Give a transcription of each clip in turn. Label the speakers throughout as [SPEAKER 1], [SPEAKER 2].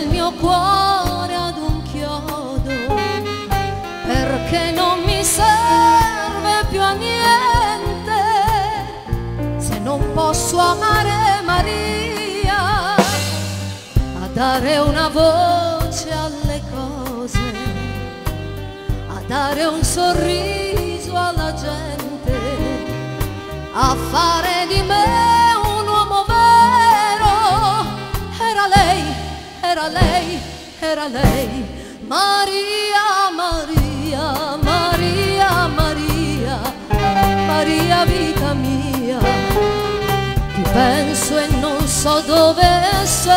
[SPEAKER 1] il mio cuore ad un chiodo, perché non mi serve più a niente se non posso amare Maria, a dare una voce alle cose, a dare un sorriso alla gente, a fare di me un uomo vero. Era lei, era lei, era lei, Maria, Maria, Maria, Maria, Maria vita mia. Ti penso e non so dove sei,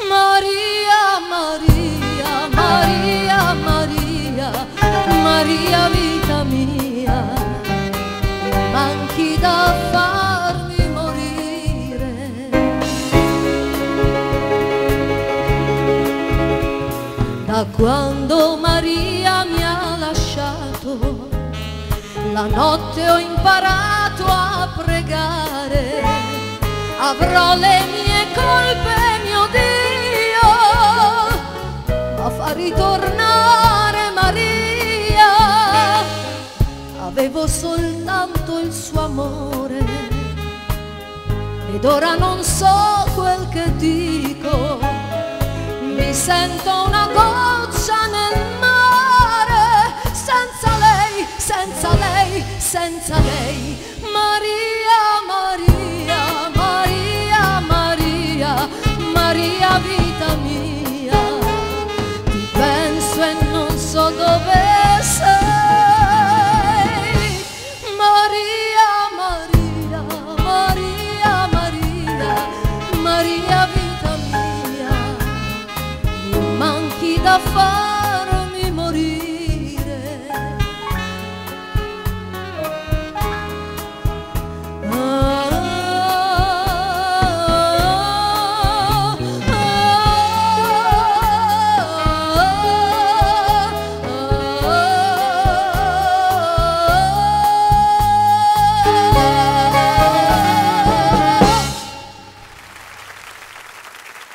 [SPEAKER 1] Maria, Maria, Maria, Maria, Maria vita mia. Manchi da farmi morire. Da quando Maria mi ha lasciato, la notte ho imparato a pregare. Avrò le mie colpe, mio Dio, ma fa ritornare Maria. Avevo soltanto il suo amore ed ora non so quel che dico. Mi sento una goccia nel mare, senza lei, senza lei, senza lei.